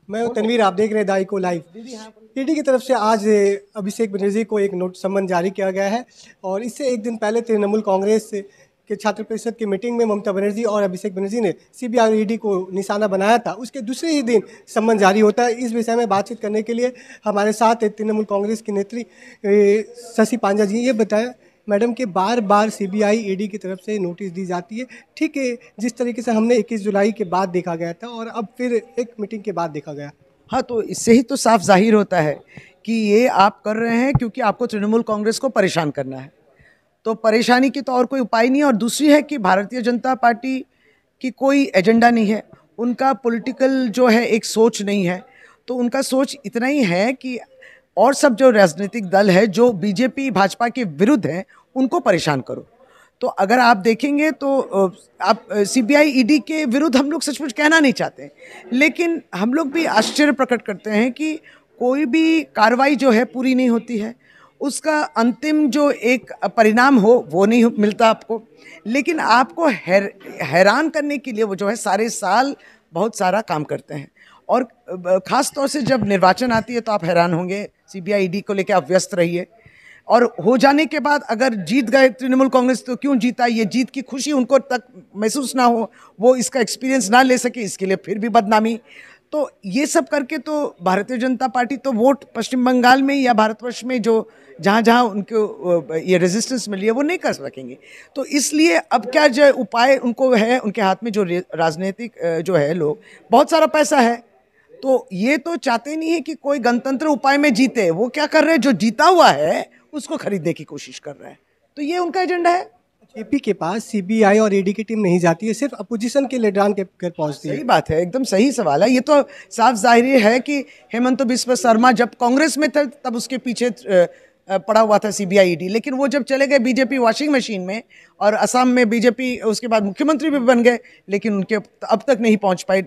मैं हूं तनवीर, आप देख रहे हैं दाई को लाइव। ईडी की तरफ से आज अभिषेक बनर्जी को एक नोटिस सम्मन जारी किया गया है और इससे एक दिन पहले तृणमूल कांग्रेस के छात्र परिषद की मीटिंग में ममता बनर्जी और अभिषेक बनर्जी ने सीबीआई और ईडी को निशाना बनाया था। उसके दूसरे ही दिन सम्मन जारी होता है। इस विषय में बातचीत करने के लिए हमारे साथ तृणमूल कांग्रेस की नेत्री शशि पांजा जी। ये बताया मैडम कि बार बार सीबीआई ईडी की तरफ से नोटिस दी जाती है, ठीक है, जिस तरीके से हमने 21 जुलाई के बाद देखा गया था और अब फिर एक मीटिंग के बाद देखा गया। हाँ, तो इससे ही तो साफ जाहिर होता है कि ये आप कर रहे हैं क्योंकि आपको तृणमूल कांग्रेस को परेशान करना है। तो परेशानी की तो और कोई उपाय नहीं है। और दूसरी है कि भारतीय जनता पार्टी की कोई एजेंडा नहीं है, उनका पॉलिटिकल जो है एक सोच नहीं है। तो उनका सोच इतना ही है कि और सब जो राजनीतिक दल है जो बीजेपी भाजपा के विरुद्ध हैं उनको परेशान करो। तो अगर आप देखेंगे तो आप सीबीआई ईडी के विरुद्ध हम लोग सचमुच कहना नहीं चाहते, लेकिन हम लोग भी आश्चर्य प्रकट करते हैं कि कोई भी कार्रवाई जो है पूरी नहीं होती है, उसका अंतिम जो एक परिणाम हो वो नहीं मिलता आपको। लेकिन आपको हैरान करने के लिए वो जो है सारे साल बहुत सारा काम करते हैं। और ख़ास तौर से जब निर्वाचन आती है तो आप हैरान होंगे, सीबीआई ईडी को लेकर आप व्यस्त रहिए। और हो जाने के बाद अगर जीत गए तृणमूल कांग्रेस तो क्यों जीता, ये जीत की खुशी उनको तक महसूस ना हो, वो इसका एक्सपीरियंस ना ले सके, इसके लिए फिर भी बदनामी। तो ये सब करके तो भारतीय जनता पार्टी तो वोट पश्चिम बंगाल में या भारतवर्ष में जो जहाँ जहाँ उनको ये रेजिस्टेंस मिली है वो नहीं कर सकेंगे। तो इसलिए अब क्या जो उपाय उनको है, उनके हाथ में जो राजनीतिक जो है लोग, बहुत सारा पैसा है, तो ये तो चाहते नहीं है कि कोई गणतंत्र उपाय में जीते। वो क्या कर रहे हैं, जो जीता हुआ है उसको खरीदने की कोशिश कर रहे हैं। तो ये उनका एजेंडा है। जेपी के पास सीबीआई और ईडी की टीम नहीं जाती है, सिर्फ अपोजिशन के लीडरान के घर पहुंचती है। सही बात है, एकदम सही सवाल है। ये तो साफ जाहिर है कि हेमंत बिस्वा शर्मा जब कांग्रेस में थे तब उसके पीछे पड़ा हुआ था सीबीआई ईडी, लेकिन वो जब चले गए बीजेपी वॉशिंग मशीन में और असम में बीजेपी उसके बाद मुख्यमंत्री भी बन गए, लेकिन उनके अब तक नहीं पहुंच पाए।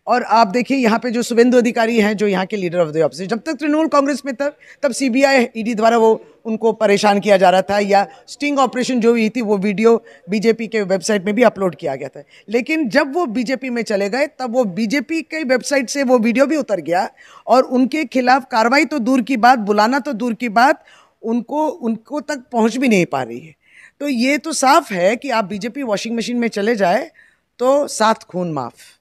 और आप देखिए यहाँ पे जो शुभेंदु अधिकारी हैं जो यहाँ के लीडर ऑफ द ऑपोजिशन, जब तक तृणमूल कांग्रेस में तब सीबीआई ईडी द्वारा वो उनको परेशान किया जा रहा था, या स्टिंग ऑपरेशन जो हुई थी वो वीडियो बीजेपी के वेबसाइट में भी अपलोड किया गया था। लेकिन जब वो बीजेपी में चले गए तब वो बीजेपी के वेबसाइट से वो वीडियो भी उतर गया और उनके खिलाफ कार्रवाई तो दूर की बात, बुलाना तो दूर की बात, उनको तक पहुँच भी नहीं पा रही है। तो ये तो साफ है कि आप बीजेपी वॉशिंग मशीन में चले जाए तो 7 खून माफ़।